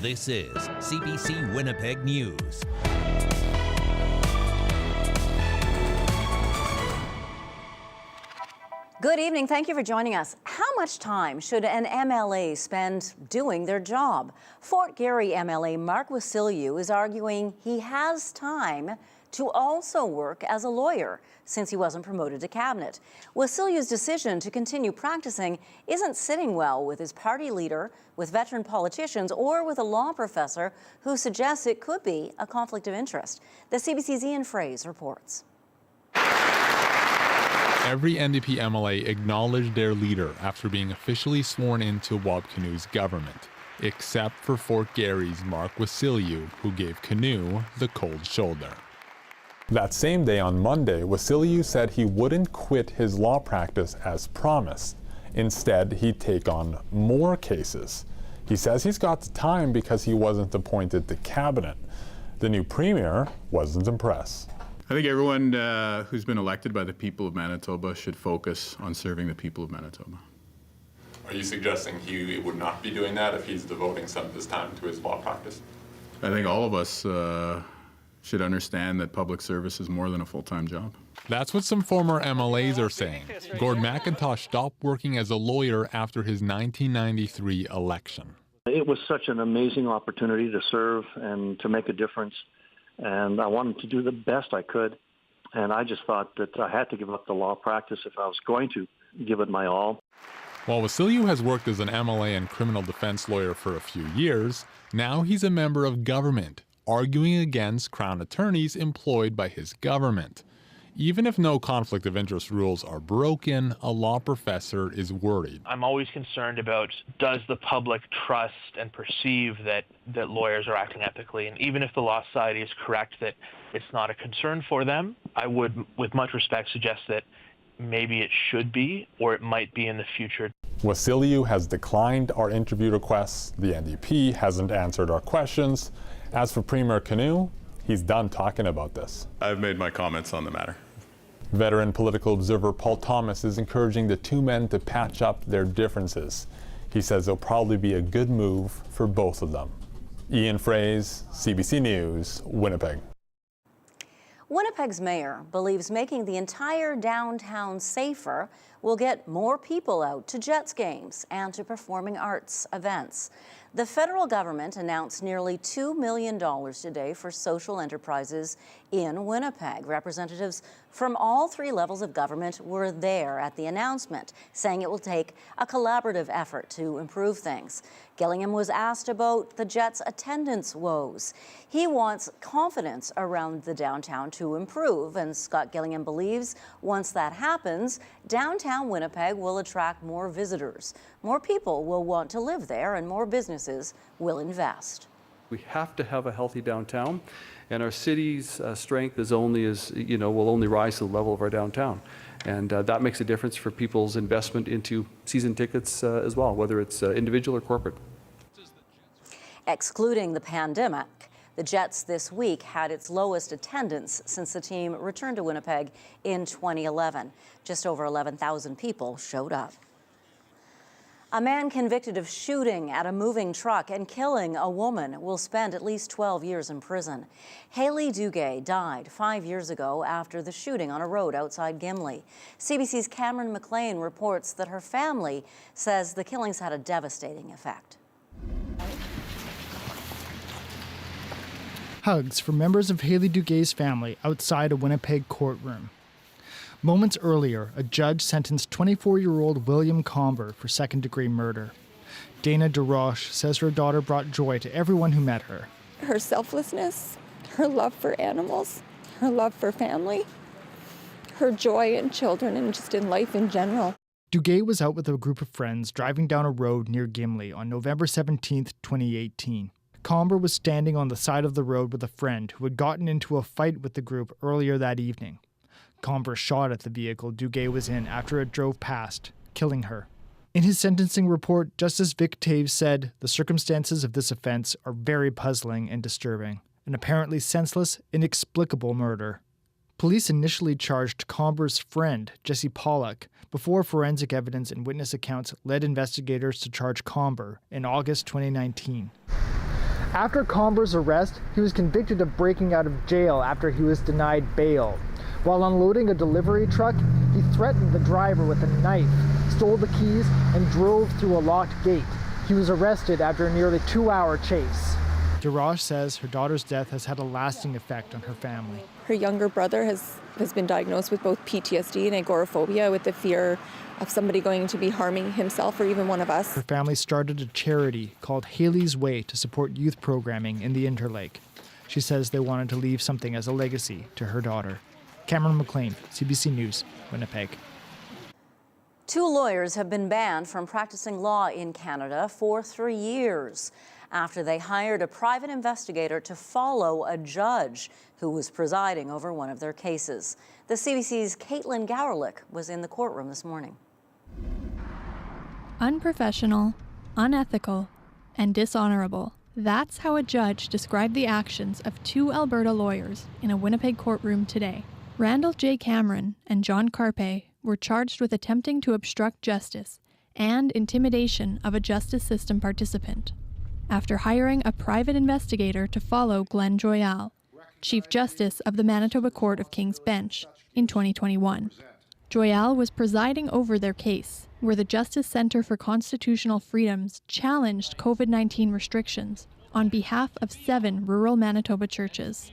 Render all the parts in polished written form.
This is CBC Winnipeg News. Good evening. Thank you for joining us. How much time should an MLA spend doing their job? Fort Garry MLA Mark Wasilyu is arguing he has time to also work as a lawyer since he wasn't promoted to cabinet. Wasilyu's decision to continue practicing isn't sitting well with his party leader, with veteran politicians, or with a law professor who suggests it could be a conflict of interest. The CBC's Ian Fraze reports. Every NDP MLA acknowledged their leader after being officially sworn into Wab Kinew's government, except for Fort Garry's Mark Wasilyu, who gave Kinew the cold shoulder. That same day on Monday, Wasilyu said he wouldn't quit his law practice as promised. Instead, he'd take on more cases. He says he's got the time because he wasn't appointed to cabinet. The new premier wasn't impressed. I think everyone who's been elected by the people of Manitoba should focus on serving the people of Manitoba. Are you suggesting he would not be doing that if he's devoting some of his time to his law practice? I think all of us should understand that public service is more than a full-time job. That's what some former MLAs are saying. Gord McIntosh stopped working as a lawyer after his 1993 election. It was such an amazing opportunity to serve and to make a difference. And I wanted to do the best I could. And I just thought that I had to give up the law practice if I was going to give it my all. While Wasilyu has worked as an MLA and criminal defense lawyer for a few years, now he's a member of government, arguing against Crown attorneys employed by his government. Even if no conflict of interest rules are broken, a law professor is worried. I'm always concerned about, does the public trust and perceive that lawyers are acting ethically? And even if the Law Society is correct that it's not a concern for them, I would, with much respect, suggest that maybe it should be, or it might be in the future. Wasilyu has declined our interview requests. The NDP hasn't answered our questions. As for Premier Kinew, he's done talking about this. I've made my comments on the matter. Veteran political observer Paul Thomas is encouraging the two men to patch up their differences. He says it'll probably be a good move for both of them. Ian Fraze, CBC News, Winnipeg. Winnipeg's mayor believes making the entire downtown safer will get more people out to Jets games and to performing arts events. The federal government announced nearly $2 million today for social enterprises in Winnipeg. Representatives from all three levels of government were there at the announcement, saying it will take a collaborative effort to improve things. Gillingham was asked about the Jets' attendance woes. He wants confidence around the downtown to improve, and Scott Gillingham believes once that happens, downtown Winnipeg will attract more visitors. More people will want to live there, and more businesses will invest. We have to have a healthy downtown, and our city's strength is will only rise to the level of our downtown. And that makes a difference for people's investment into season tickets as well, whether it's individual or corporate. Excluding the pandemic, the Jets this week had its lowest attendance since the team returned to Winnipeg in 2011. Just over 11,000 people showed up. A man convicted of shooting at a moving truck and killing a woman will spend at least 12 years in prison. Haley Duguay died 5 years ago after the shooting on a road outside Gimli. CBC's Cameron McLean reports that her family says the killings had a devastating effect. Hugs from members of Haley Dugay's family outside a Winnipeg courtroom. Moments earlier, a judge sentenced 24-year-old William Comber for second-degree murder. Dana DeRoche says her daughter brought joy to everyone who met her. Her selflessness, her love for animals, her love for family, her joy in children and just in life in general. Dugay was out with a group of friends driving down a road near Gimli on November 17, 2018. Comber was standing on the side of the road with a friend who had gotten into a fight with the group earlier that evening. Comber shot at the vehicle Dugay was in after it drove past, killing her. In his sentencing report, Justice Vic Taves said the circumstances of this offense are very puzzling and disturbing, an apparently senseless, inexplicable murder. Police initially charged Comber's friend, Jesse Pollock, before forensic evidence and witness accounts led investigators to charge Comber in August 2019. After Comber's arrest, he was convicted of breaking out of jail after he was denied bail. While unloading a delivery truck, he threatened the driver with a knife, stole the keys, and drove through a locked gate. He was arrested after a nearly 2-hour chase. Darash says her daughter's death has had a lasting effect on her family. Her younger brother has been diagnosed with both PTSD and agoraphobia, with the fear of somebody going to be harming himself or even one of us. Her family started a charity called Haley's Way to support youth programming in the Interlake. She says they wanted to leave something as a legacy to her daughter. Cameron McLean, CBC News, Winnipeg. 2 lawyers have been banned from practicing law in Canada for 3 years after they hired a private investigator to follow a judge who was presiding over one of their cases. The CBC's Caitlin Gowerlick was in the courtroom this morning. Unprofessional, unethical, and dishonorable. That's how a judge described the actions of 2 Alberta lawyers in a Winnipeg courtroom today. Randall J. Cameron and John Carpe were charged with attempting to obstruct justice and intimidation of a justice system participant after hiring a private investigator to follow Glenn Joyal, Chief Justice of the Manitoba Court of King's Bench, in 2021. Joyal was presiding over their case, where the Justice Centre for Constitutional Freedoms challenged COVID-19 restrictions on behalf of 7 rural Manitoba churches.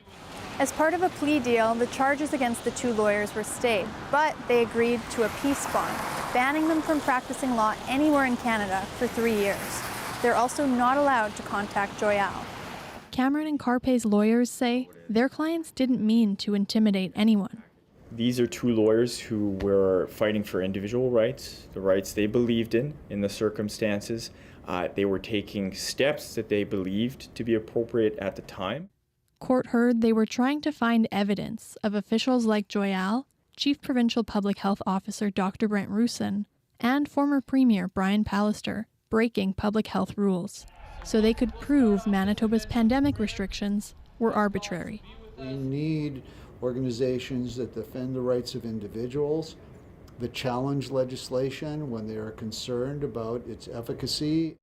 As part of a plea deal, the charges against the 2 lawyers were stayed, but they agreed to a peace bond, banning them from practicing law anywhere in Canada for 3 years. They're also not allowed to contact Joyal. Cameron and Carpe's lawyers say their clients didn't mean to intimidate anyone. These are 2 lawyers who were fighting for individual rights, the rights they believed in the circumstances. They were taking steps that they believed to be appropriate at the time. Court heard they were trying to find evidence of officials like Joyal, Chief Provincial Public Health Officer Dr. Brent Roussin, and former Premier Brian Pallister breaking public health rules, so they could prove Manitoba's pandemic restrictions were arbitrary. We need organizations that defend the rights of individuals, that challenge legislation when they are concerned about its efficacy.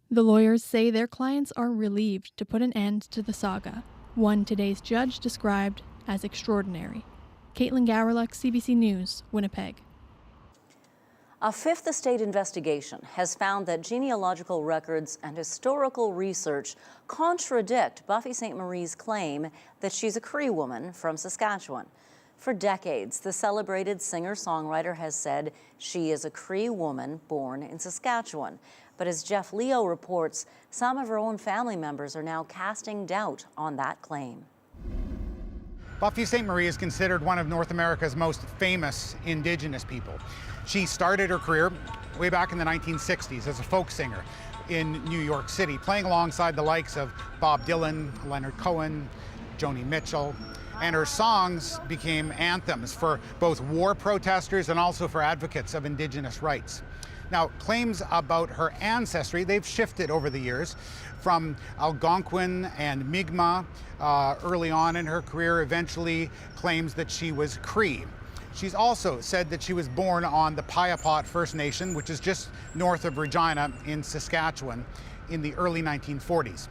The lawyers say their clients are relieved to put an end to the saga, one today's judge described as extraordinary. Caitlin Gowerlick, CBC News, Winnipeg. A Fifth Estate investigation has found that genealogical records and historical research contradict Buffy St. Marie's claim that she's a Cree woman from Saskatchewan. For decades, the celebrated singer-songwriter has said she is a Cree woman born in Saskatchewan. But as Jeff Leo reports, some of her own family members are now casting doubt on that claim. Buffy St. Marie is considered one of North America's most famous Indigenous people. She started her career way back in the 1960s as a folk singer in New York City, playing alongside the likes of Bob Dylan, Leonard Cohen, Joni Mitchell, and her songs became anthems for both war protesters and also for advocates of Indigenous rights. Now, claims about her ancestry, they've shifted over the years from Algonquin and Mi'kmaq early on in her career, eventually claims that she was Cree. She's also said that she was born on the Piapot First Nation, which is just north of Regina in Saskatchewan, in the early 1940s.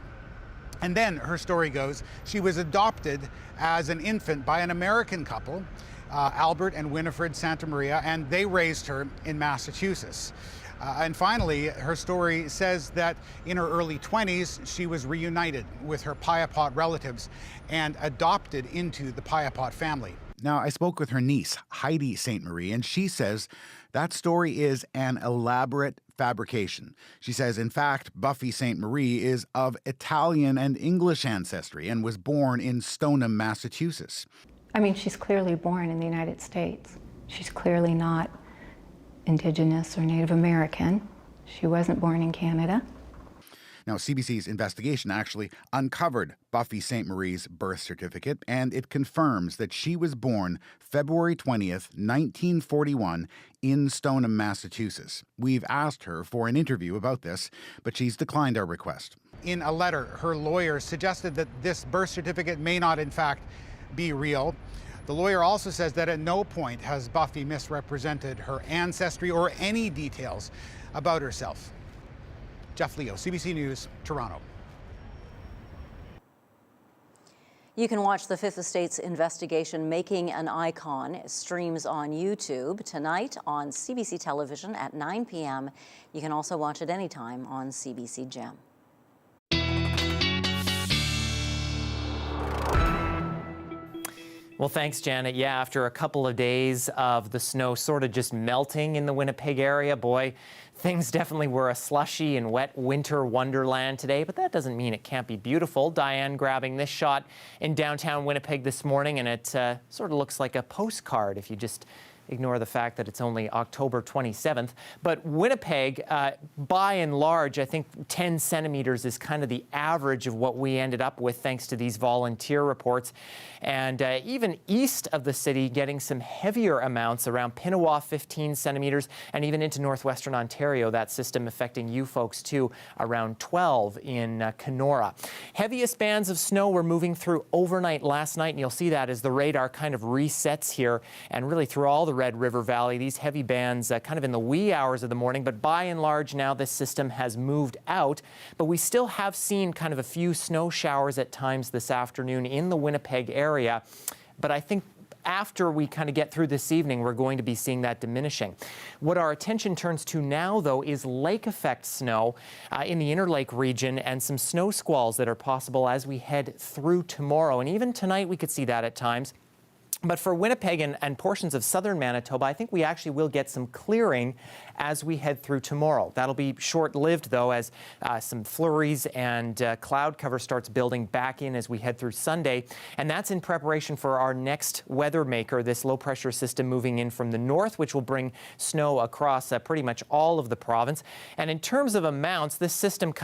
And then, her story goes, she was adopted as an infant by an American couple, Albert and Winifred Santa Maria, and they raised her in Massachusetts. And finally, her story says that in her early 20s, she was reunited with her Piapot relatives and adopted into the Piapot family. Now, I spoke with her niece, Heidi St. Marie, and she says that story is an elaborate fabrication. She says, in fact, Buffy St. Marie is of Italian and English ancestry and was born in Stoneham, Massachusetts. I mean, she's clearly born in the United States. She's clearly not Indigenous or Native American. She wasn't born in Canada. Now, CBC's investigation actually uncovered Buffy St. Marie's birth certificate, and it confirms that she was born February 20th, 1941, in Stoneham, Massachusetts. We've asked her for an interview about this, but she's declined our request. In a letter, her lawyer suggested that this birth certificate may not, in fact, be real. The lawyer also says that at no point has Buffy misrepresented her ancestry or any details about herself. Jeff Leo, CBC News, Toronto. You can watch the Fifth Estate's investigation, Making an Icon. It streams on YouTube tonight on CBC television at 9 p.m. You can also watch it anytime on CBC Gem. Well, thanks, Janet. Yeah, after a couple of days of the snow sort of just melting in the Winnipeg area, boy, things definitely were a slushy and wet winter wonderland today, but that doesn't mean it can't be beautiful. Diane grabbing this shot in downtown Winnipeg this morning, and it sort of looks like a postcard if you just ignore the fact that it's only October 27th. But Winnipeg, by and large, I think 10 centimeters is kind of the average of what we ended up with thanks to these volunteer reports. And even east of the city, getting some heavier amounts around Pinawa, 15 centimeters, and even into northwestern Ontario, that system affecting you folks too, around 12 in Kenora. Heaviest bands of snow were moving through overnight last night, and you'll see that as the radar kind of resets here, and really through all the Red River Valley, these heavy bands kind of in the wee hours of the morning, but by and large now this system has moved out. But we still have seen kind of a few snow showers at times this afternoon in the Winnipeg area. But I think after we kind of get through this evening, we're going to be seeing that diminishing. What our attention turns to now, though, is lake effect snow in the Interlake region and some snow squalls that are possible as we head through tomorrow. And even tonight we could see that at times. But for Winnipeg and portions of southern Manitoba, I think we actually will get some clearing as we head through tomorrow. That'll be short-lived, though, as some flurries and cloud cover starts building back in as we head through Sunday. And that's in preparation for our next weather maker, this low-pressure system moving in from the north, which will bring snow across pretty much all of the province. And in terms of amounts, this system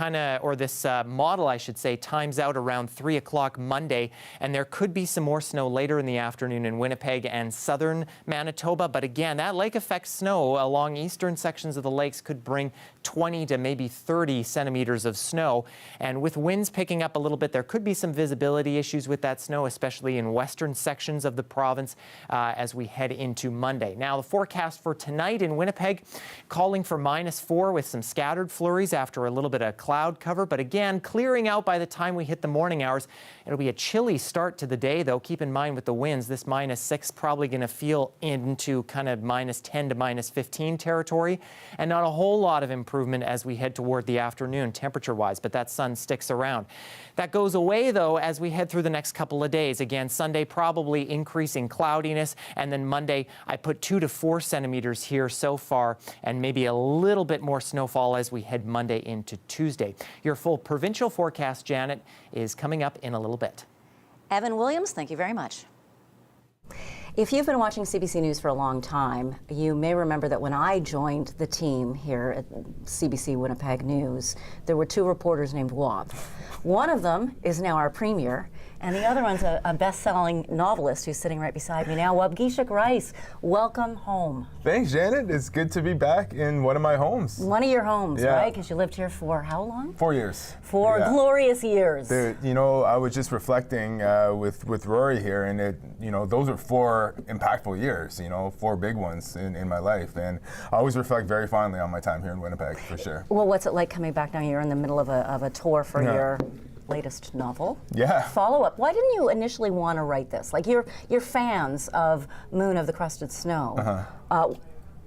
this model, I should say, times out around 3 o'clock Monday. And there could be some more snow later in the afternoon in Winnipeg and southern Manitoba. But again, that lake effect snow along eastern sections of the lakes could bring 20 to maybe 30 centimeters of snow. And with winds picking up a little bit, there could be some visibility issues with that snow, especially in western sections of the province as we head into Monday. Now, the forecast for tonight in Winnipeg calling for -4 with some scattered flurries after a little bit of cloud cover. But again, clearing out by the time we hit the morning hours. It'll be a chilly start to the day, though. Keep in mind with the winds, this -6 probably going to feel into kind of -10 to -15 territory, and not a whole lot of improvement as we head toward the afternoon temperature-wise, but that sun sticks around. That goes away, though, as we head through the next couple of days. Again, Sunday probably increasing cloudiness, and then Monday I put 2 to 4 centimeters here so far, and maybe a little bit more snowfall as we head Monday into Tuesday. Your full provincial forecast, Janet, is coming up in a little bit. Evan Williams, thank you very much. If you've been watching CBC News for a long time, you may remember that when I joined the team here at CBC Winnipeg News, there were 2 reporters named Wab. One of them is now our premier, and the other one's a best-selling novelist who's sitting right beside me now. Wabgishuk Rice, welcome home. Thanks, Janet. It's good to be back in one of my homes. One of your homes, yeah. Right? Because you lived here for how long? 4 years. 4 glorious years. I was just reflecting with Rory here, and those are 4 impactful years, 4 big ones in my life. And I always reflect very fondly on my time here in Winnipeg, for sure. Well, what's it like coming back now? You're in the middle of a tour for your latest novel. Yeah. Follow-up. Why didn't you initially want to write this? Like, you're fans of Moon of the Crusted Snow.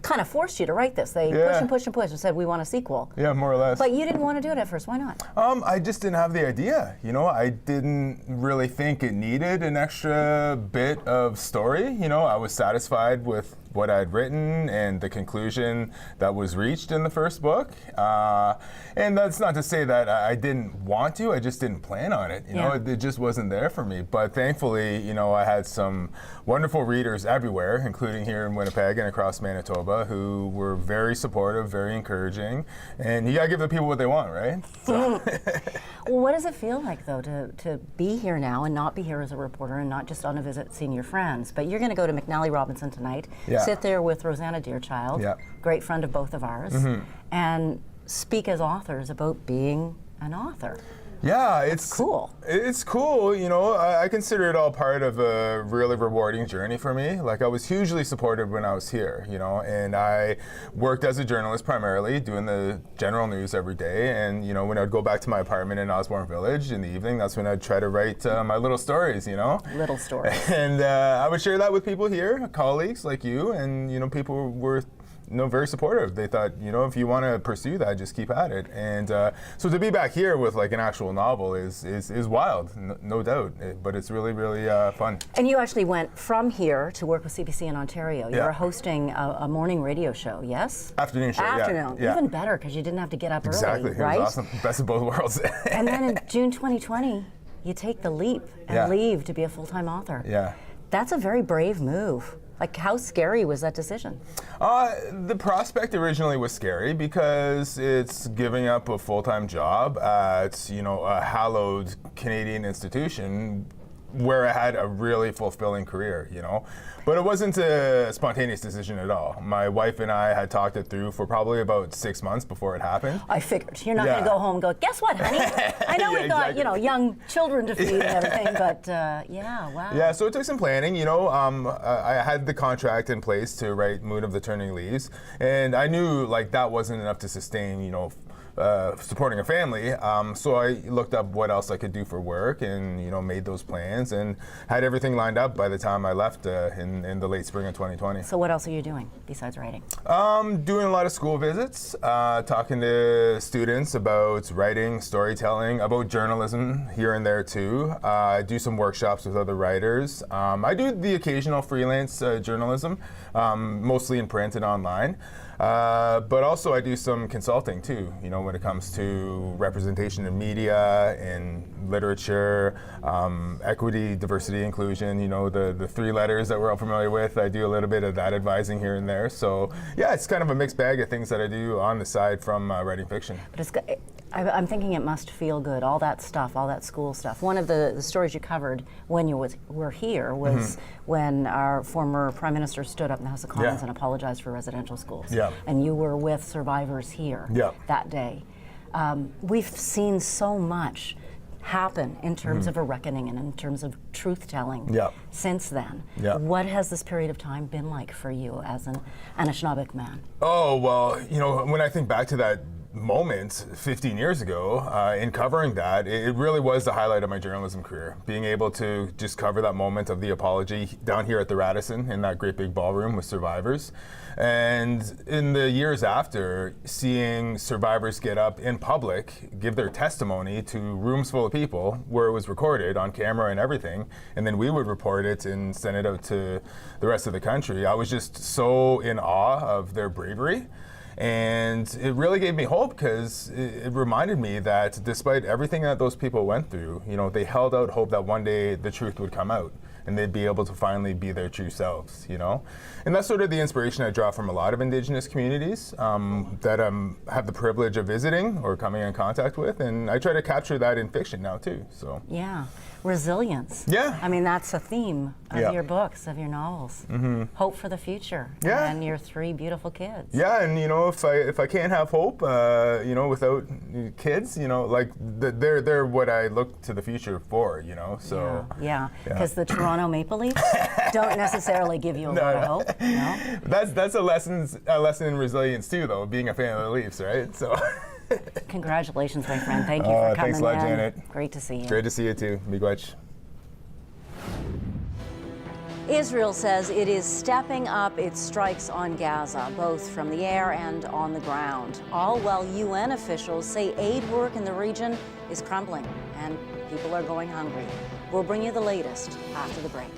Kind of forced you to write this. They push and said, we want a sequel. Yeah, more or less. But you didn't want to do it at first. Why not? I just didn't have the idea. I didn't really think it needed an extra bit of story. I was satisfied with what I'd written and the conclusion that was reached in the first book. And that's not to say that I didn't want to, I just didn't plan on it. It just wasn't there for me. But thankfully, I had some wonderful readers everywhere, including here in Winnipeg and across Manitoba, who were very supportive, very encouraging. And you gotta give the people what they want, right? So. Well, what does it feel like, though, to be here now and not be here as a reporter and not just on a visit seeing your friends? But you're gonna go to McNally Robinson tonight. Sit there with Rosanna Deerchild, great friend of both of ours, and speak as authors about being an author. Yeah, That's cool. It's cool, you know. I consider it all part of a really rewarding journey for me. Like, I was hugely supported when I was here, you know, and I worked as a journalist primarily, doing the general news every day. And, you know, when I'd go back to my apartment in Osborne Village in the evening, that's when I'd try to write my little stories, you know. Little stories. And I would share that with people here, colleagues like you, and, you know, people were very supportive. They thought, you know, if you want to pursue that, just keep at it. And so to be back here with like an actual novel is wild, no doubt. But it's really, really fun. And you actually went from here to work with CBC in Ontario. You were hosting a morning radio show, yes? Afternoon show, Afternoon. yeah. Even better, because you didn't have to get up Exactly. early, right? It was awesome. Best of both worlds. And then in June 2020, you take the leap and leave to be a full-time author. Yeah. That's a very brave move. Like, how scary was that decision? The prospect originally was scary because it's giving up a full-time job at, you know, a hallowed Canadian institution where I had a really fulfilling career, you know. But it wasn't a spontaneous decision at all. My wife and I had talked it through for probably about 6 months before it happened. I figured. You're not going to go home and go, guess what, honey? I know we've got, you know, young children to feed and everything, but yeah, wow. Yeah, so it took some planning, you know. I had the contract in place to write Moon of the Turning Leaves, and I knew, like, that wasn't enough to sustain, you know, supporting a family. So I looked up what else I could do for work and, you know, made those plans and had everything lined up by the time I left in the late spring of 2020. So what else are you doing besides writing? Doing a lot of school visits, talking to students about writing, storytelling, about journalism here and there too. I do some workshops with other writers. I do the occasional freelance journalism, mostly in print and online. But also I do some consulting too, you know, when it comes to representation in media, in literature, equity, diversity, inclusion, you know, the three letters that we're all familiar with. I do a little bit of that advising here and there. So yeah, it's kind of a mixed bag of things that I do on the side from writing fiction. But I'm thinking it must feel good, all that stuff, all that school stuff. One of the stories you covered when you were here was when our former Prime Minister stood up in the House of Commons and apologized for residential schools. Yeah. And you were with survivors here that day. We've seen so much happen in terms of a reckoning and in terms of truth-telling since then. What has this period of time been like for you as an Anishinaabe man? Oh, well, you know, when I think back to that moment 15 years ago in covering that, it really was the highlight of my journalism career. Being able to just cover that moment of the apology down here at the Radisson in that great big ballroom with survivors. And in the years after, seeing survivors get up in public, give their testimony to rooms full of people where it was recorded on camera and everything, and then we would report it and send it out to the rest of the country. I was just so in awe of their bravery. And it really gave me hope because it reminded me that despite everything that those people went through, you know, they held out hope that one day the truth would come out and they'd be able to finally be their true selves, you know? And that's sort of the inspiration I draw from a lot of Indigenous communities that I have the privilege of visiting or coming in contact with, and I try to capture that in fiction now too, so. Yeah, resilience. Yeah. I mean, that's a theme of your books, of your novels. Hope for the future. Yeah. And your three beautiful kids. Yeah, and you know, if I can't have hope, you know, without kids, you know, like they're what I look to the future for, you know. So yeah, because the Toronto Maple Leafs don't necessarily give you a lot of hope. No? That's a lesson in resilience too, though. Being a fan of the Leafs, right? So. Congratulations, my friend. Thank you for coming in. Thanks a lot, Janet. Great to see you. Great to see you too. Miigwech. Israel says it is stepping up its strikes on Gaza, both from the air and on the ground, all while UN officials say aid work in the region is crumbling and people are going hungry. We'll bring you the latest after the break.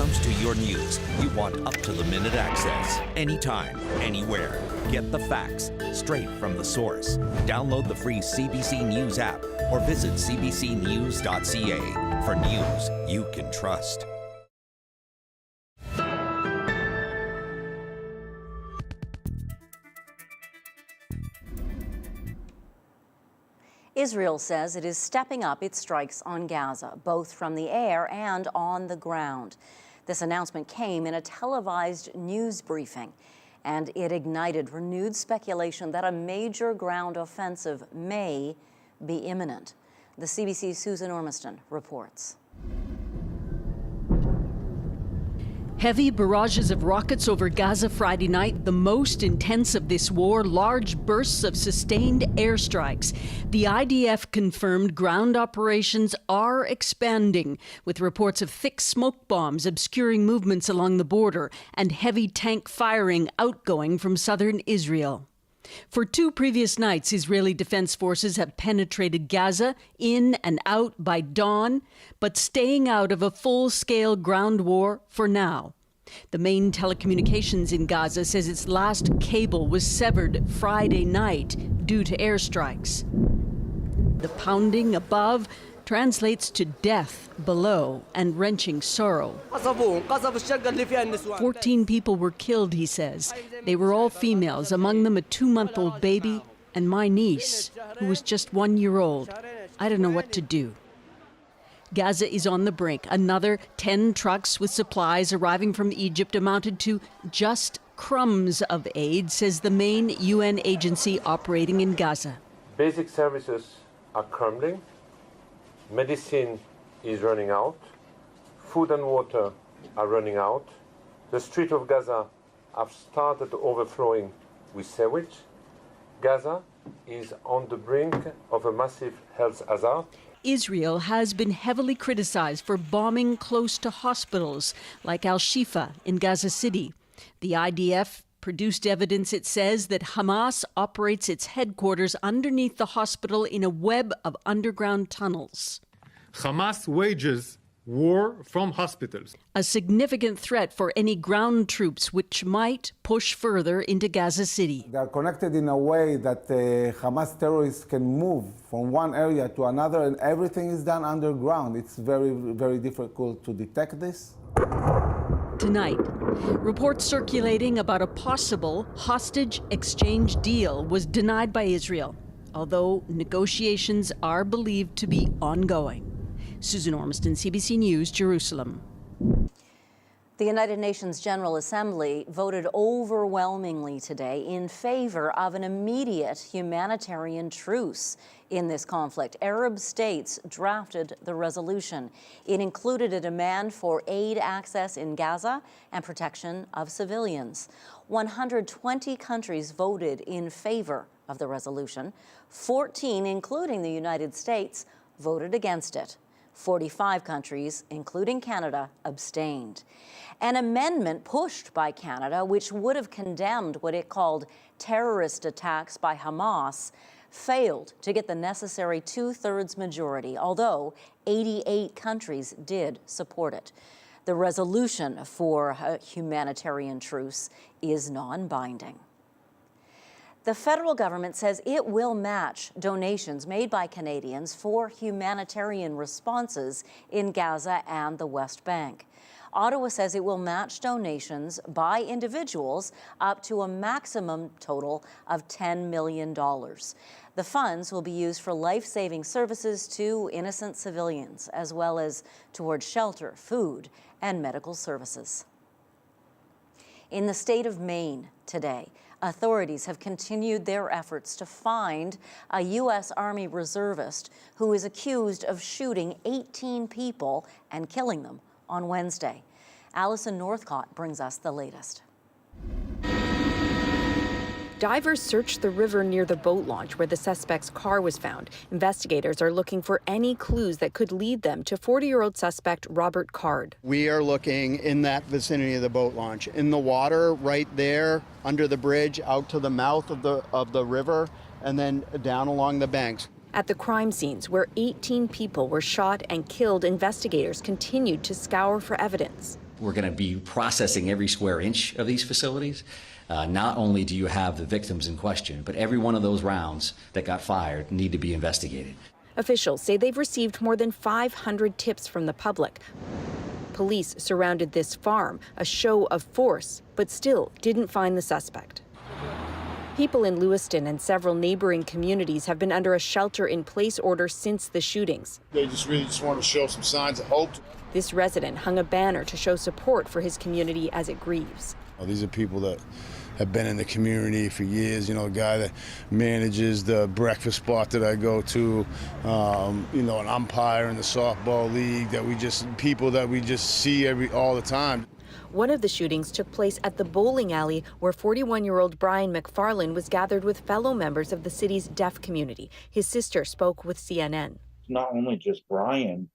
comes to your news, you want up-to-the-minute access. Anytime, anywhere. Get the facts straight from the source. Download the free CBC News app or visit cbcnews.ca for news you can trust. Israel says it is stepping up its strikes on Gaza, both from the air and on the ground. This announcement came in a televised news briefing, and it ignited renewed speculation that a major ground offensive may be imminent. The CBC's Susan Ormiston reports. Heavy barrages of rockets over Gaza Friday night, the most intense of this war, large bursts of sustained airstrikes. The IDF confirmed ground operations are expanding, with reports of thick smoke bombs obscuring movements along the border and heavy tank firing outgoing from southern Israel. For 2 previous nights, Israeli Defense Forces have penetrated Gaza in and out by dawn, but staying out of a full-scale ground war for now. The main telecommunications in Gaza says its last cable was severed Friday night due to airstrikes. The pounding above translates to death below and wrenching sorrow. 14 people were killed, he says. They were all females, among them a 2-month-old baby and my niece, who was just 1 year old. I don't know what to do. Gaza is on the brink. Another 10 trucks with supplies arriving from Egypt amounted to just crumbs of aid, says the main UN agency operating in Gaza. Basic services are crumbling. Medicine is running out. Food and water are running out. The streets of Gaza have started overflowing with sewage. Gaza is on the brink of a massive health hazard. Israel has been heavily criticized for bombing close to hospitals like Al-Shifa in Gaza City. The IDF produced evidence, it says, that Hamas operates its headquarters underneath the hospital in a web of underground tunnels. Hamas wages war from hospitals. A significant threat for any ground troops which might push further into Gaza City. They are connected in a way that Hamas terrorists can move from one area to another, and everything is done underground. It's very, very difficult to detect this. Tonight, reports circulating about a possible hostage exchange deal was denied by Israel, although negotiations are believed to be ongoing. Susan Ormiston, CBC News, Jerusalem. The United Nations General Assembly voted overwhelmingly today in favor of an immediate humanitarian truce in this conflict. Arab states drafted the resolution. It included a demand for aid access in Gaza and protection of civilians. 120 countries voted in favor of the resolution. 14, including the United States, voted against it. 45 countries, including Canada, abstained. An amendment pushed by Canada, which would have condemned what it called terrorist attacks by Hamas, failed to get the necessary 2/3 majority, although 88 countries did support it. The resolution for a humanitarian truce is non-binding. The federal government says it will match donations made by Canadians for humanitarian responses in Gaza and the West Bank. Ottawa says it will match donations by individuals up to a maximum total of $10 million. The funds will be used for life-saving services to innocent civilians, as well as towards shelter, food, and medical services. In the state of Maine today, authorities have continued their efforts to find a U.S. Army reservist who is accused of shooting 18 people and killing them on Wednesday. Allison Northcott brings us the latest. Divers searched the river near the boat launch where the suspect's car was found. Investigators are looking for any clues that could lead them to 40-year-old suspect Robert Card. We are looking in that vicinity of the boat launch, in the water right there under the bridge out to the mouth of the river and then down along the banks. At the crime scenes where 18 people were shot and killed, investigators continued to scour for evidence. We're going to be processing every square inch of these facilities. Not only do you have the victims in question, but every one of those rounds that got fired need to be investigated. Officials say they've received more than 500 tips from the public. Police surrounded this farm, a show of force, but still didn't find the suspect. People in Lewiston and several neighboring communities have been under a shelter-in-place order since the shootings. They really want to show some signs of hope. This resident hung a banner to show support for his community as it grieves. These are people that have been in the community for years. You know, a guy that manages the breakfast spot that I go to, you know, an umpire in the softball league people that we just see all the time. One of the shootings took place at the bowling alley where 41-year-old Brian McFarlane was gathered with fellow members of the city's deaf community. His sister spoke with CNN. Not only just Brian,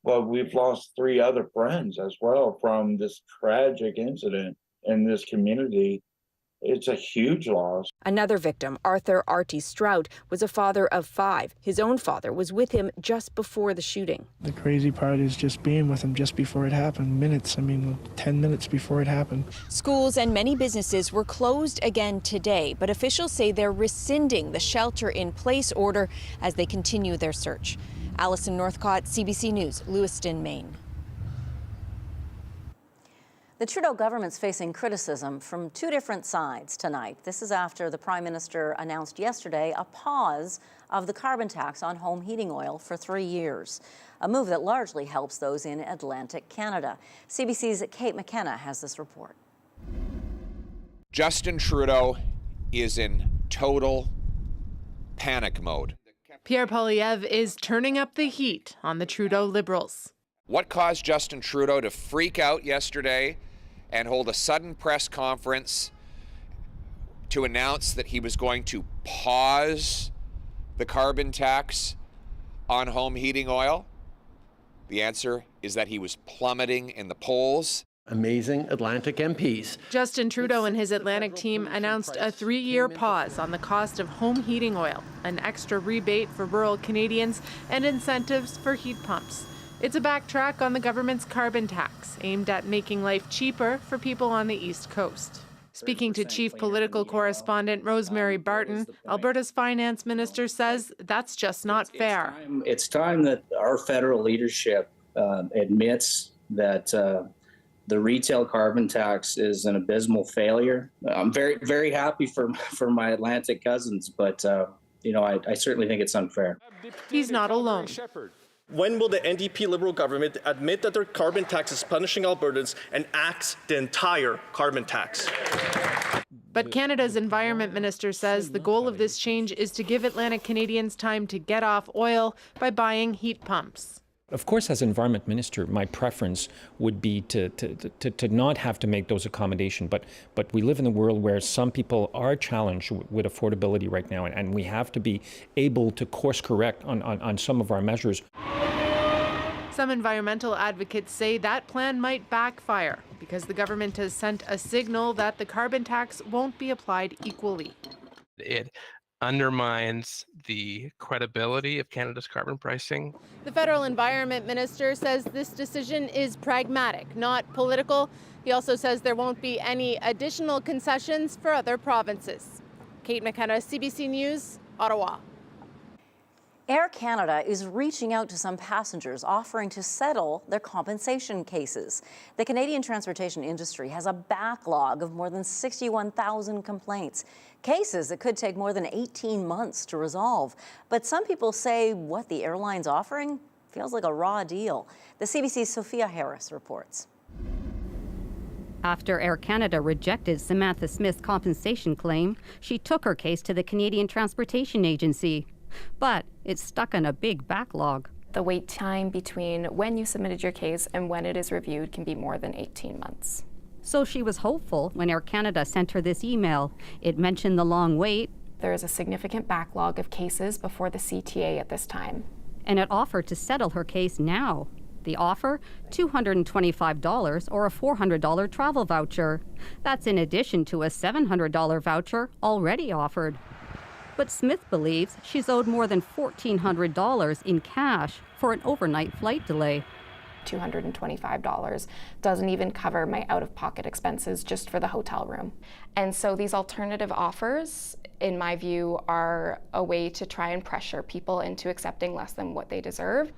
but we've lost 3 other friends as well from this tragic incident in this community. It's a huge loss. Another victim, Arthur Artie Strout, was a father of 5. His own father was with him just before the shooting. The crazy part is just being with him just before it happened, 10 minutes before it happened. Schools and many businesses were closed again today, but officials say they're rescinding the shelter-in-place order as they continue their search. Alison Northcott, CBC News, Lewiston, Maine. The Trudeau government's facing criticism from 2 different sides tonight. This is after the Prime Minister announced yesterday a pause of the carbon tax on home heating oil for 3 years, a move that largely helps those in Atlantic Canada. CBC's Kate McKenna has this report. Justin Trudeau is in total panic mode. Pierre Poilievre is turning up the heat on the Trudeau Liberals. What caused Justin Trudeau to freak out yesterday and hold a sudden press conference to announce that he was going to pause the carbon tax on home heating oil? The answer is that he was plummeting in the polls. Amazing Atlantic MPs. Justin Trudeau and his Atlantic team announced a 3-year pause on the cost of home heating oil, an extra rebate for rural Canadians, and incentives for heat pumps. It's a backtrack on the government's carbon tax, aimed at making life cheaper for people on the East Coast. Speaking to Chief Political Correspondent Rosemary Barton, Alberta's finance minister says that's just not fair. It's time that our federal leadership admits that the retail carbon tax is an abysmal failure. I'm very, very happy for my Atlantic cousins, but I certainly think it's unfair. He's not alone. When will the NDP Liberal government admit that their carbon tax is punishing Albertans and axe the entire carbon tax? But Canada's Environment Minister says the goal of this change is to give Atlantic Canadians time to get off oil by buying heat pumps. Of course, as Environment Minister, my preference would be to not have to make those accommodations. But we live in a world where some people are challenged with affordability right now, and we have to be able to course correct on some of our measures. Some environmental advocates say that plan might backfire because the government has sent a signal that the carbon tax won't be applied equally. It undermines the credibility of Canada's carbon pricing. The federal environment minister says this decision is pragmatic, not political. He also says there won't be any additional concessions for other provinces. Kate McKenna, CBC News, Ottawa. Air Canada is reaching out to some passengers, offering to settle their compensation cases. The Canadian transportation industry has a backlog of more than 61,000 complaints, cases that could take more than 18 months to resolve. But some people say what the airline's offering feels like a raw deal. The CBC's Sophia Harris reports. After Air Canada rejected Samantha Smith's compensation claim, she took her case to the Canadian Transportation Agency. But it's stuck on a big backlog. The wait time between when you submitted your case and when it is reviewed can be more than 18 months. So she was hopeful when Air Canada sent her this email. It mentioned the long wait. There is a significant backlog of cases before the CTA at this time. And it offered to settle her case now. The offer, $225 or a $400 travel voucher. That's in addition to a $700 voucher already offered. But Smith believes she's owed more than $1,400 in cash for an overnight flight delay. $225 doesn't even cover my out-of-pocket expenses just for the hotel room. And so these alternative offers, in my view, are a way to try and pressure people into accepting less than what they deserve.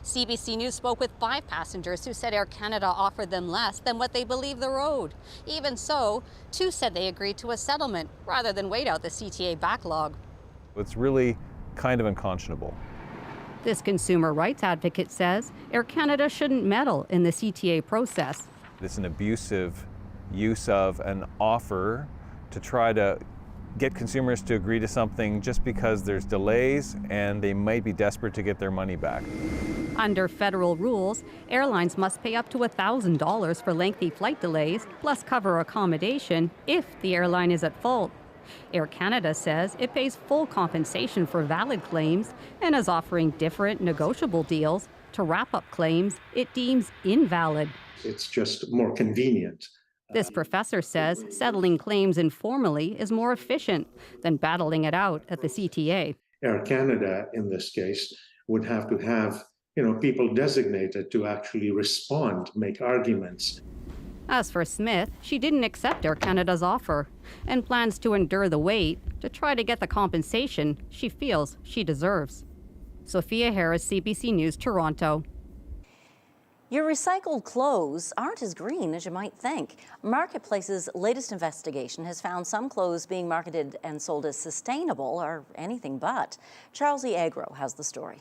CBC News spoke with 5 passengers who said Air Canada offered them less than what they believe the road. Even so, 2 said they agreed to a settlement rather than wait out the CTA backlog. It's really kind of unconscionable. This consumer rights advocate says Air Canada shouldn't meddle in the CTA process. It's an abusive use of an offer to try to get consumers to agree to something just because there's delays and they might be desperate to get their money back. Under federal rules, airlines must pay up to $1,000 for lengthy flight delays, plus cover accommodation if the airline is at fault. Air Canada says it pays full compensation for valid claims and is offering different negotiable deals to wrap up claims it deems invalid. It's just more convenient. This professor says settling claims informally is more efficient than battling it out at the CTA. Air Canada, in this case, would have to have people designated to actually respond, make arguments. As for Smith, she didn't accept Air Canada's offer and plans to endure the wait to try to get the compensation she feels she deserves. Sophia Harris, CBC News, Toronto. Your recycled clothes aren't as green as you might think. Marketplace's latest investigation has found some clothes being marketed and sold as sustainable are anything but. Charles E. Agro has the story.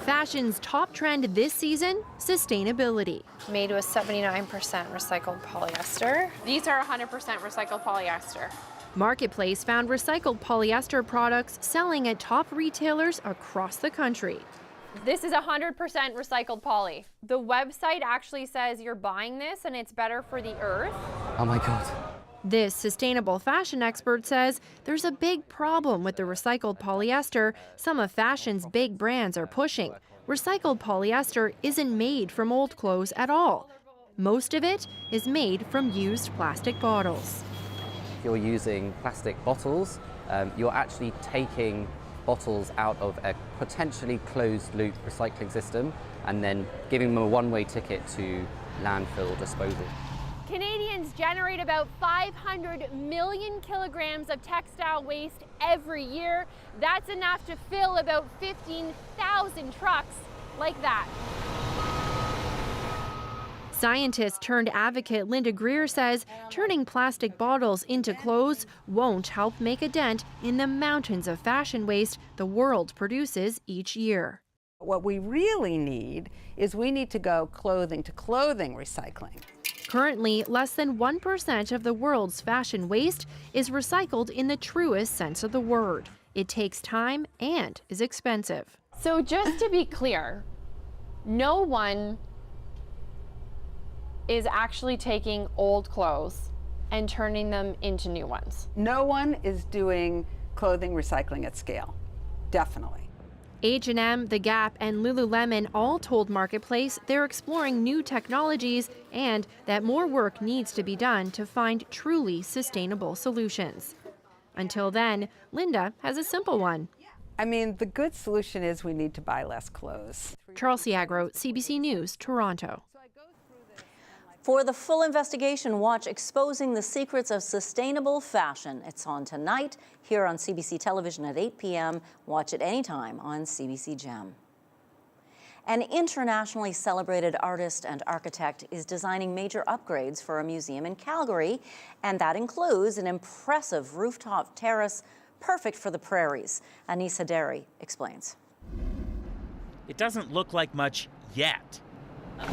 Fashion's top trend this season, sustainability. Made with 79% recycled polyester. These are 100% recycled polyester. Marketplace found recycled polyester products selling at top retailers across the country. This is 100% recycled poly. The website actually says you're buying this and it's better for the earth. Oh my God. This sustainable fashion expert says there's a big problem with the recycled polyester some of fashion's big brands are pushing. Recycled polyester isn't made from old clothes at all. Most of it is made from used plastic bottles. If you're using plastic bottles, you're actually taking bottles out of a potentially closed-loop recycling system and then giving them a one-way ticket to landfill disposal. Canadians generate about 500 million kilograms of textile waste every year. That's enough to fill about 15,000 trucks like that. Scientist turned advocate Linda Greer says turning plastic bottles into clothes won't help make a dent in the mountains of fashion waste the world produces each year. What we really need is we need to go clothing to clothing recycling. Currently, less than 1% of the world's fashion waste is recycled in the truest sense of the word. It takes time and is expensive. So just to be clear, no one is actually taking old clothes and turning them into new ones. No one is doing clothing recycling at scale, definitely. H&M, The Gap, and Lululemon all told Marketplace they're exploring new technologies and that more work needs to be done to find truly sustainable solutions. Until then, Linda has a simple one. I mean, the good solution is we need to buy less clothes. Charles Agro, CBC News, Toronto. For the full investigation, watch Exposing the Secrets of Sustainable Fashion. It's on tonight here on CBC Television at 8 p.m. Watch it anytime on CBC Gem. An internationally celebrated artist and architect is designing major upgrades for a museum in Calgary, and that includes an impressive rooftop terrace perfect for the prairies. Anis Haderi explains. It doesn't look like much yet.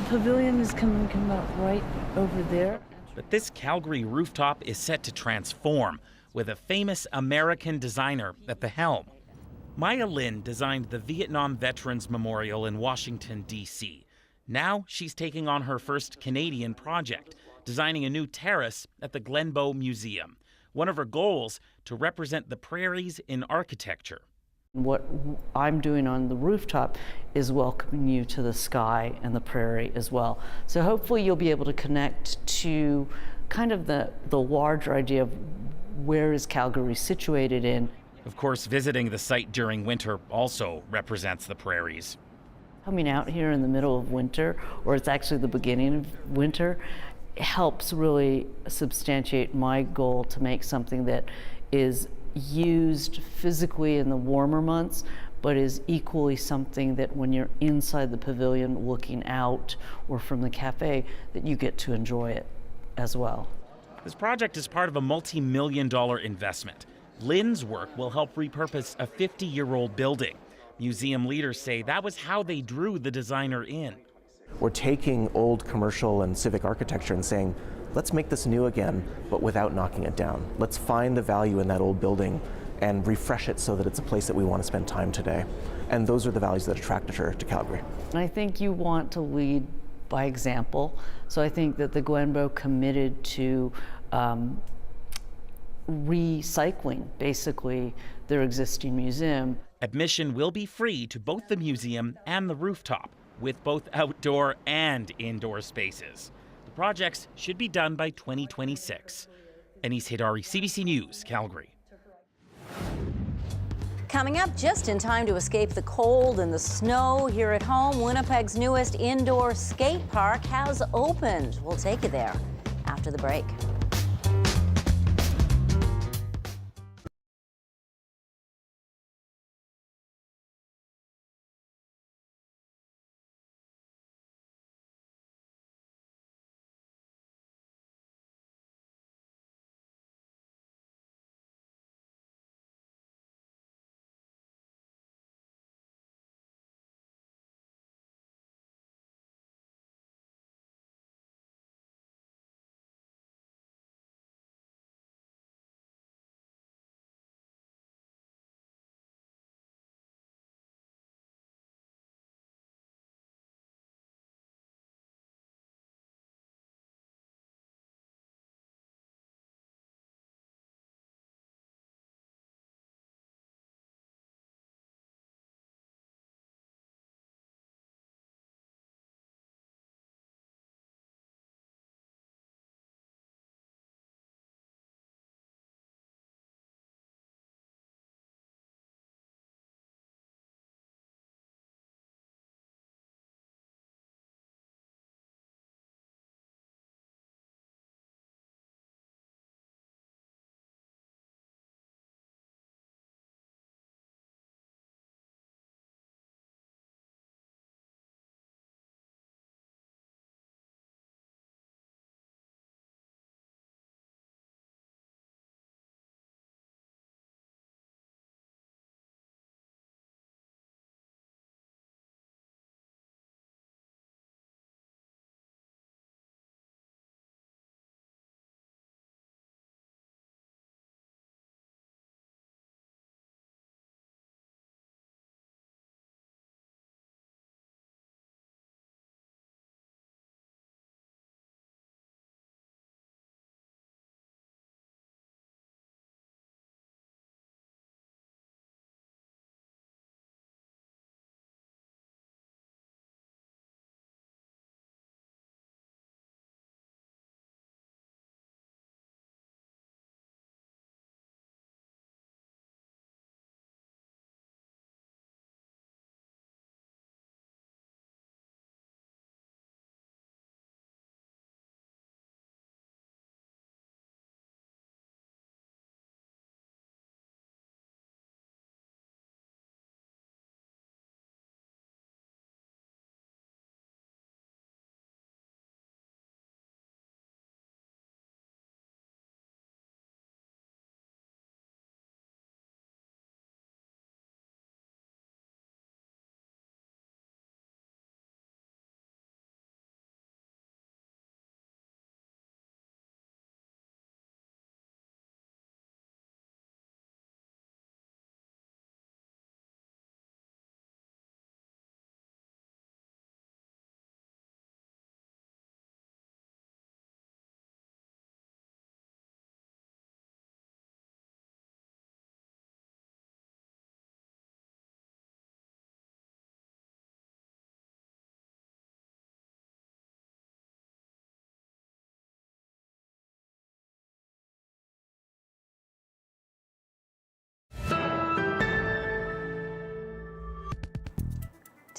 Pavilion is coming up right over there. But this Calgary rooftop is set to transform with a famous American designer at the helm. Maya Lin designed the Vietnam Veterans Memorial in Washington, D.C. Now she's taking on her first Canadian project, designing a new terrace at the Glenbow Museum. One of her goals, to represent the prairies in architecture. What I'm doing on the rooftop is welcoming you to the sky and the prairie as well. So hopefully you'll be able to connect to kind of the larger idea of where is Calgary situated in. Of course, visiting the site during winter also represents the prairies. Coming out here in the middle of winter, or it's actually the beginning of winter, helps really substantiate my goal to make something that is used physically in the warmer months, but is equally something that when you're inside the pavilion looking out or from the cafe, that you get to enjoy it as well. This project is part of a multi-million-dollar investment. Lynn's work will help repurpose a 50-year-old building. Museum leaders say that was how they drew the designer in. We're taking old commercial and civic architecture and saying, let's make this new again, but without knocking it down. Let's find the value in that old building and refresh it so that it's a place that we want to spend time today. And those are the values that attracted her to Calgary. And I think you want to lead by example. So I think that the Glenbow committed to recycling, basically, their existing museum. Admission will be free to both the museum and the rooftop, with both outdoor and indoor spaces. The projects should be done by 2026. Anis Hidari, CBC News, Calgary. Coming up just in time to escape the cold and the snow here at home, Winnipeg's newest indoor skate park has opened. We'll take you there after the break.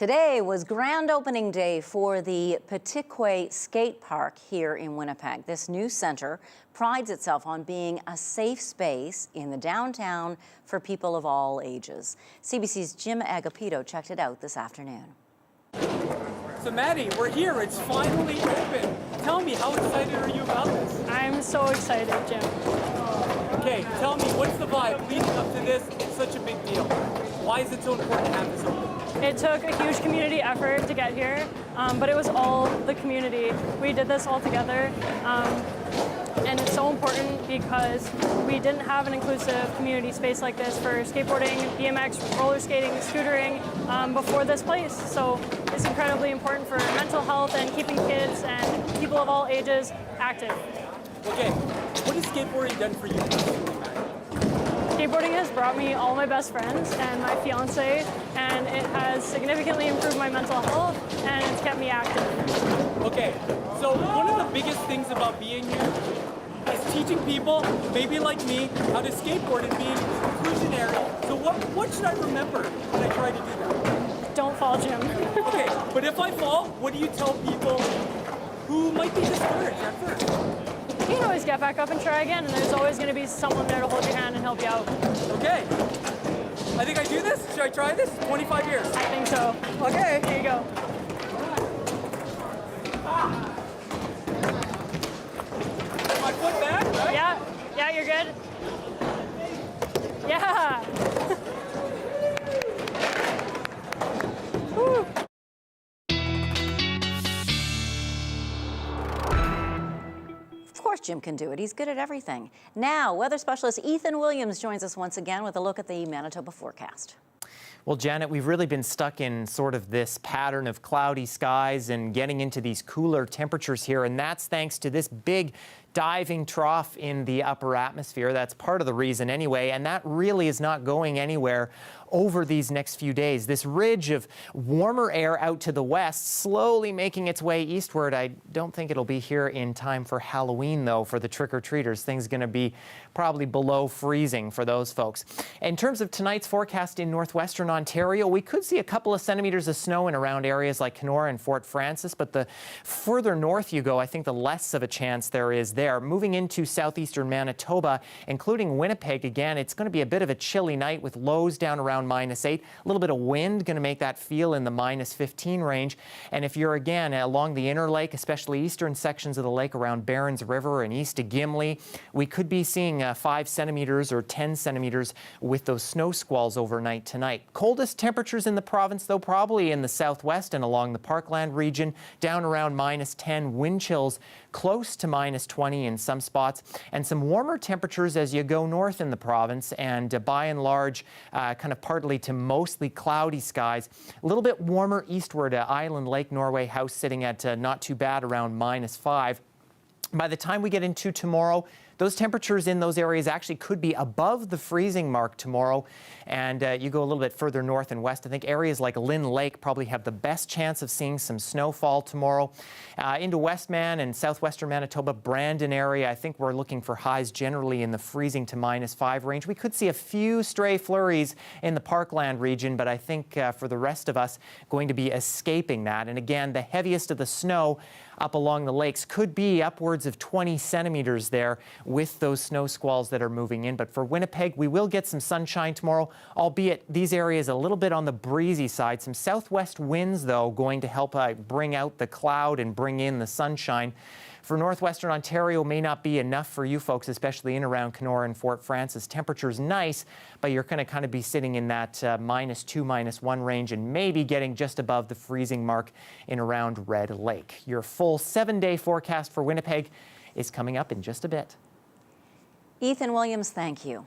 Today was grand opening day for the Petikwe Skate Park here in Winnipeg. This new center prides itself on being a safe space in the downtown for people of all ages. CBC's Jim Agapito checked it out this afternoon. So Maddie, we're here. It's finally open. Tell me, how excited are you about this? I'm so excited, Jim. Okay, tell me, what's the vibe leading up to this? It's such a big deal. Why is it so important to have this open? It took a huge community effort to get here, but it was all the community. We did this all together, and it's so important because we didn't have an inclusive community space like this for skateboarding, BMX, roller skating, scootering before this place. So it's incredibly important for mental health and keeping kids and people of all ages active. Okay, what has skateboarding done for you personally, Maddie? Skateboarding has brought me all my best friends and my fiance, and it has significantly improved my mental health, and it's kept me active. Okay, so one of the biggest things about being here is teaching people, maybe like me, how to skateboard and being inclusionary. So what should I remember when I try to do that? Don't fall, Jim. Okay, but if I fall, what do you tell people who might be discouraged at first? You can always get back up and try again, and there's always going to be someone there to hold your hand and help you out. Okay. I think I do this. Should I try this? 25 years. I think so. Okay. Here you go. My foot back, right? Yeah, you're good. Yeah. Woo. Of course, Jim can do it. He's good at everything. Now, weather specialist Ethan Williams joins us once again with a look at the Manitoba forecast. Well, Janet, we've really been stuck in sort of this pattern of cloudy skies and getting into these cooler temperatures here, and that's thanks to this big diving trough in the upper atmosphere. That's part of the reason anyway, and that really is not going anywhere over these next few days. This ridge of warmer air out to the west slowly making its way eastward. I don't think it'll be here in time for Halloween, though, for the trick-or-treaters. Things going to be probably below freezing for those folks. In terms of tonight's forecast in northwestern Ontario, we could see a couple of centimeters of snow in around areas like Kenora and Fort Francis, but the further north you go, I think the less of a chance there is there. Moving into southeastern Manitoba, including Winnipeg, again, it's going to be a bit of a chilly night with lows down around -8. A little bit of wind going to make that feel in the -15 range. And if you're again along the inner lake, especially eastern sections of the lake around Barons River and east of Gimli, we could be seeing 5 centimeters or 10 centimeters with those snow squalls overnight tonight. Coldest temperatures in the province, though, probably in the southwest and along the Parkland region, down around -10, wind chills close to -20 in some spots, and some warmer temperatures as you go north in the province, and by and large kind of partly to mostly cloudy skies. A little bit warmer eastward, Island Lake, Norway House sitting at not too bad around -5. By the time we get into tomorrow, those temperatures in those areas actually could be above the freezing mark tomorrow. And you go a little bit further north and west, I think areas like Lynn Lake probably have the best chance of seeing some snowfall tomorrow. Into Westman and southwestern Manitoba, Brandon area, I think we're looking for highs generally in the freezing to -5 range. We could see a few stray flurries in the Parkland region, but I think for the rest of us, going to be escaping that. And again, the heaviest of the snow up along the lakes could be upwards of 20 centimeters there with those snow squalls that are moving in. But for Winnipeg, we will get some sunshine tomorrow, albeit these areas a little bit on the breezy side. Some southwest winds, though, going to help bring out the cloud and bring in the sunshine. For northwestern Ontario, may not be enough for you folks, especially in around Kenora and Fort Francis. Temperature's nice, but you're going to kind of be sitting in that -2, -1 range and maybe getting just above the freezing mark in around Red Lake. Your full 7-day forecast for Winnipeg is coming up in just a bit. Ethan Williams, thank you.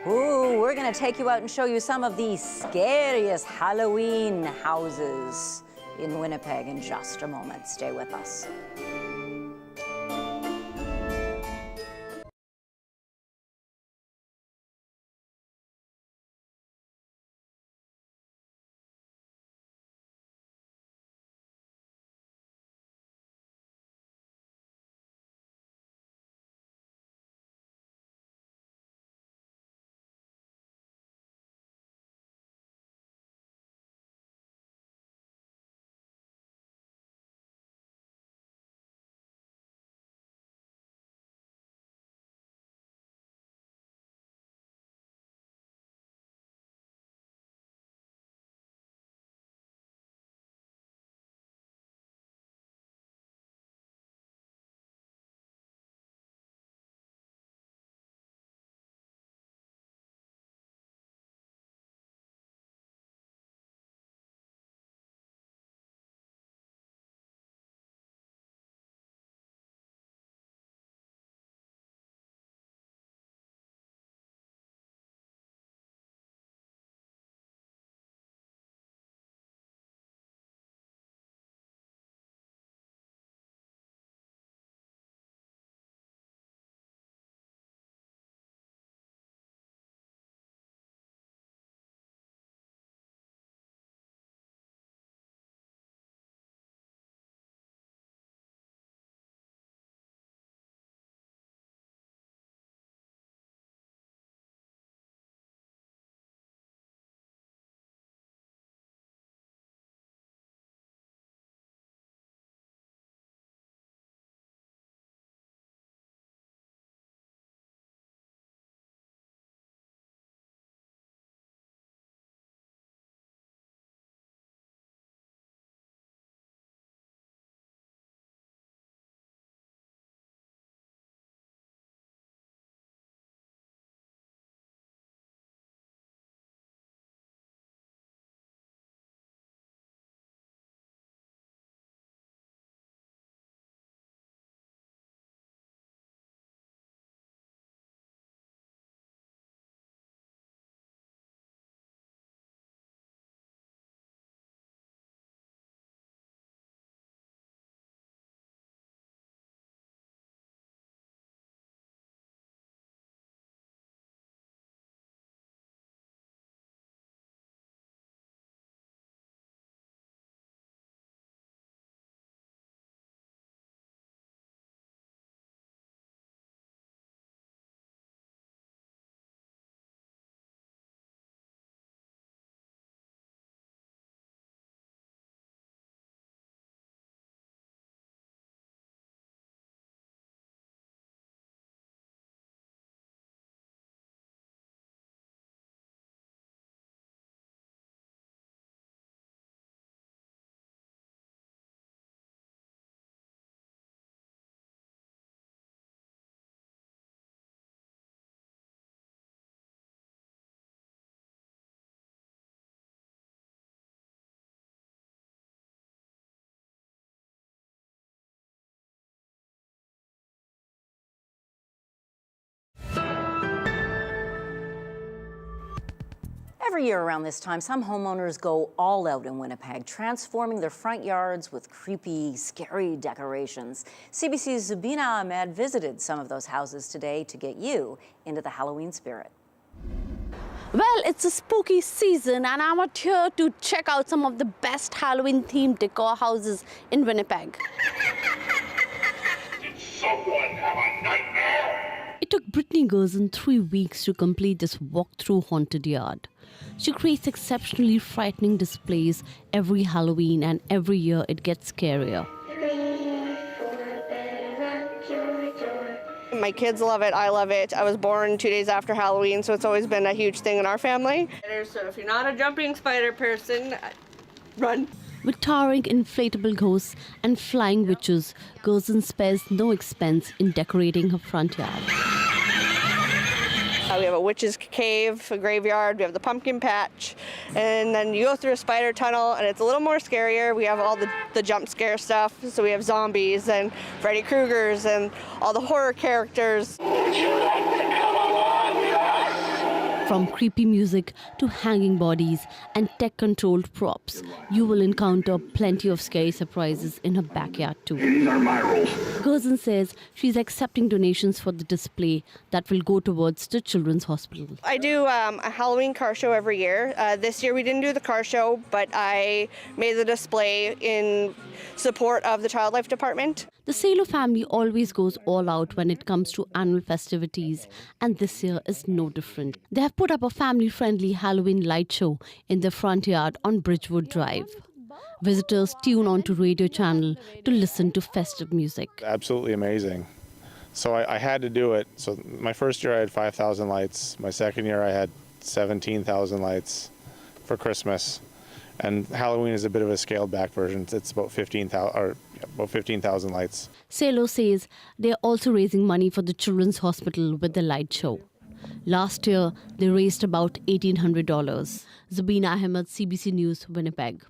Ooh, we're going to take you out and show you some of the scariest Halloween houses in Winnipeg in just a moment. Stay with us. Every year around this time, some homeowners go all out in Winnipeg, transforming their front yards with creepy, scary decorations. CBC's Zubina Ahmed visited some of those houses today to get you into the Halloween spirit. Well, it's a spooky season and I'm out here to check out some of the best Halloween-themed decor houses in Winnipeg. Did someone have a nightmare? It took Brittany Gerson 3 weeks to complete this walk-through haunted yard. She creates exceptionally frightening displays every Halloween, and every year it gets scarier. My kids love it, I love it. I was born 2 days after Halloween, so it's always been a huge thing in our family. So if you're not a jumping spider person, run. With towering inflatable ghosts and flying witches, Gerson spares no expense in decorating her front yard. We have a witch's cave, a graveyard, we have the pumpkin patch, and then you go through a spider tunnel and it's a little more scarier. We have all the jump scare stuff, so we have zombies and Freddy Kruegers and all the horror characters. Would you like to come along with us? From creepy music to hanging bodies and tech-controlled props, you will encounter plenty of scary surprises in her backyard too. These are my rules. Gerson says she's accepting donations for the display that will go towards the Children's Hospital. I do a Halloween car show every year. This year we didn't do the car show, but I made the display in support of the Child Life Department. The Saylor family always goes all out when it comes to annual festivities, and this year is no different. They have put up a family-friendly Halloween light show in their front yard on Bridgewood Drive. Visitors tune onto radio channel to listen to festive music. Absolutely amazing. So I had to do it. So my first year I had 5,000 lights. My second year I had 17,000 lights for Christmas. And Halloween is a bit of a scaled back version. It's about 15,000 lights. Saylor says they are also raising money for the Children's Hospital with the light show. Last year, they raised about $1,800. Zubina Ahmed, CBC News, Winnipeg.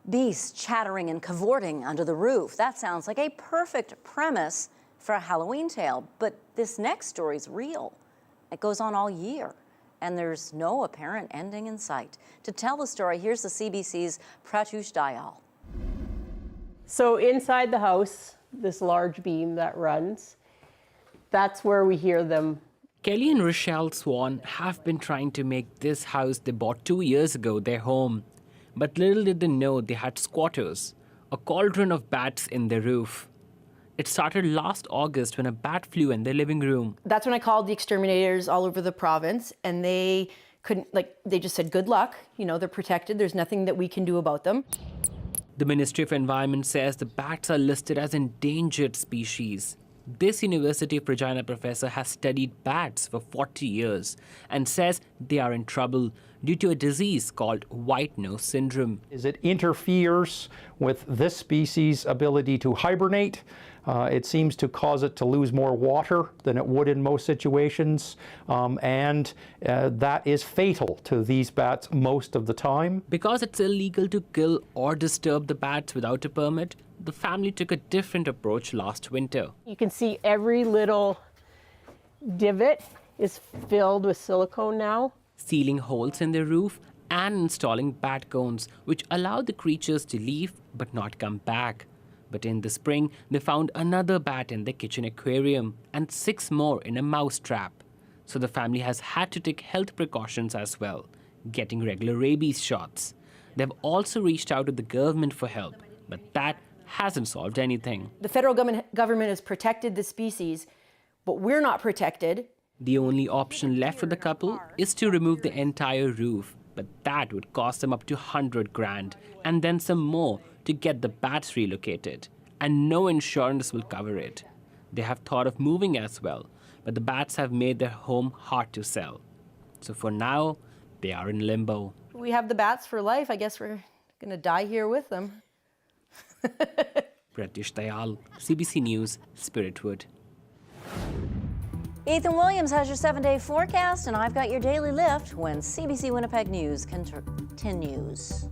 Beasts chattering and cavorting under the roof. That sounds like a perfect premise for a Halloween tale. But this next story is real. It goes on all year, and there's no apparent ending in sight. To tell the story, here's the CBC's Pratush Dayal. So inside the house, this large beam that runs, that's where we hear them. Kelly and Rochelle Swan have been trying to make this house they bought 2 years ago their home. But little did they know they had squatters, a cauldron of bats in their roof. It started last August when a bat flew in their living room. That's when I called the exterminators all over the province, and they just said, good luck, they're protected, there's nothing that we can do about them. The Ministry of Environment says the bats are listed as endangered species. This University of Regina professor has studied bats for 40 years and says they are in trouble due to a disease called white nose syndrome. It interferes with this species' ability to hibernate. It seems to cause it to lose more water than it would in most situations, and that is fatal to these bats most of the time. Because it's illegal to kill or disturb the bats without a permit, the family took a different approach last winter. You can see every little divot is filled with silicone now. Sealing holes in the roof and installing bat cones, which allow the creatures to leave but not come back. But in the spring, they found another bat in the kitchen aquarium and 6 more in a mouse trap. So the family has had to take health precautions as well, getting regular rabies shots. They've also reached out to the government for help, but that hasn't solved anything. The federal government has protected the species, but we're not protected. The only option left for the couple is to remove the entire roof, but that would cost them up to $100,000 and then some more to get the bats relocated, and no insurance will cover it. They have thought of moving as well, but the bats have made their home hard to sell. So for now, they are in limbo. We have the bats for life. I guess we're going to die here with them. Pratish Dayal, CBC News, Spiritwood. Ethan Williams has your 7-day forecast, and I've got your daily lift when CBC Winnipeg News continues.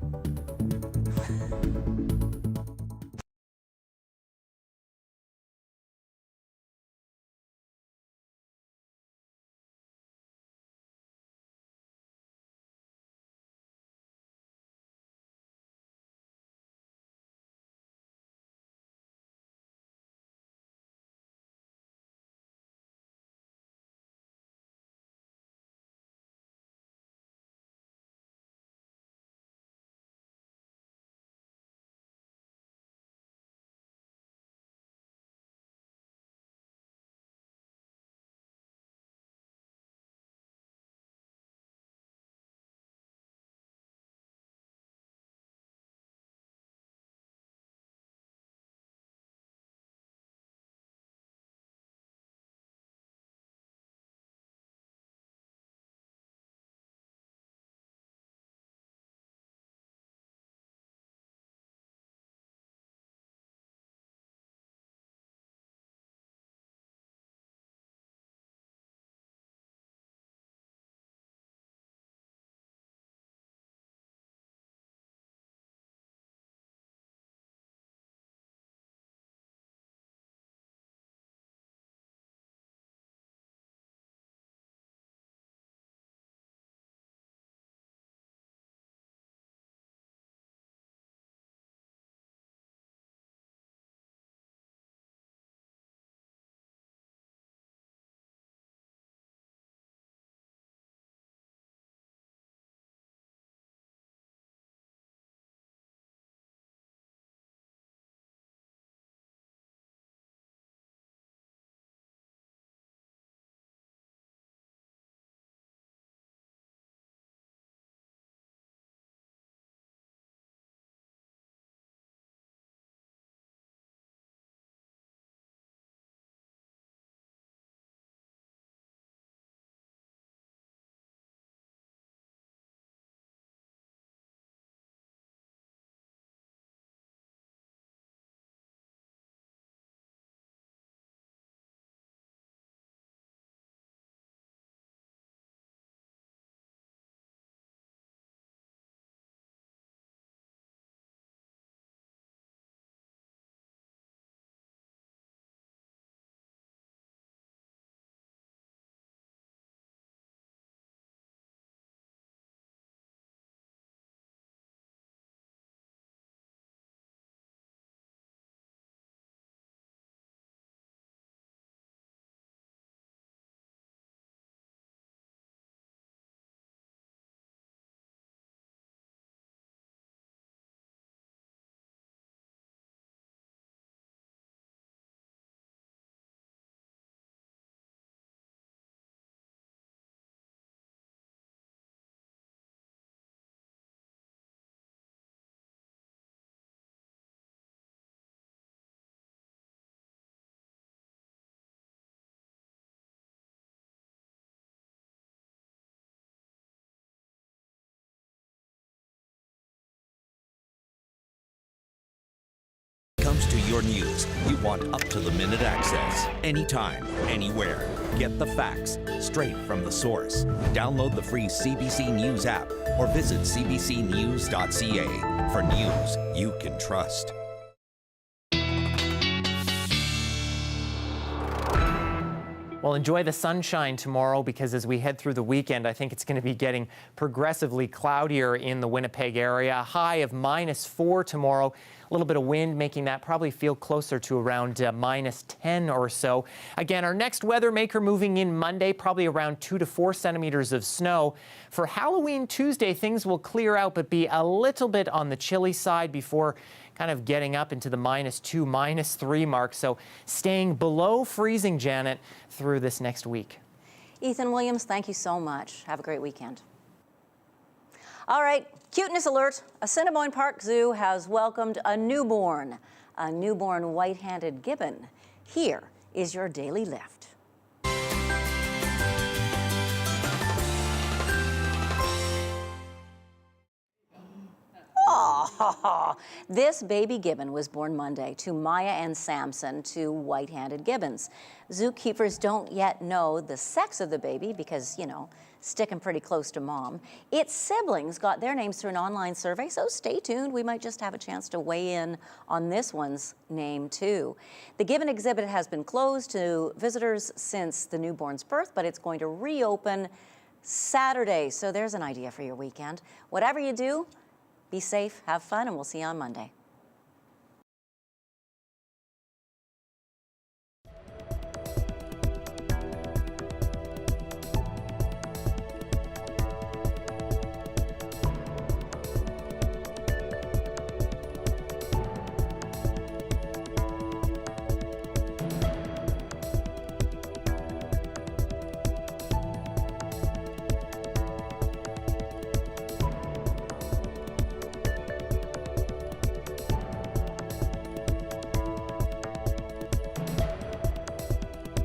your news, you want up-to-the-minute access. Anytime, anywhere. Get the facts straight from the source. Download the free CBC News app or visit cbcnews.ca for news you can trust. Well, enjoy the sunshine tomorrow, because as we head through the weekend, I think it's going to be getting progressively cloudier in the Winnipeg area. A high of -4 tomorrow. A little bit of wind making that probably feel closer to around -10 or so. Again, our next weather maker moving in Monday, probably around 2 to 4 centimeters of snow. For Halloween Tuesday, things will clear out but be a little bit on the chilly side before kind of getting up into the -2, -3 mark. So staying below freezing, Janet, through this next week. Ethan Williams, thank you so much. Have a great weekend. All right, cuteness alert. Assiniboine Park Zoo has welcomed a newborn white-handed gibbon. Here is your daily lift. Oh, this baby gibbon was born Monday to Maya and Samson, two white-handed gibbons. Zookeepers don't yet know the sex of the baby because, you know, sticking pretty close to mom. Its siblings got their names through an online survey, so stay tuned. We might just have a chance to weigh in on this one's name, too. The gibbon exhibit has been closed to visitors since the newborn's birth, but it's going to reopen Saturday. So there's an idea for your weekend. Whatever you do, be safe, have fun, and we'll see you on Monday.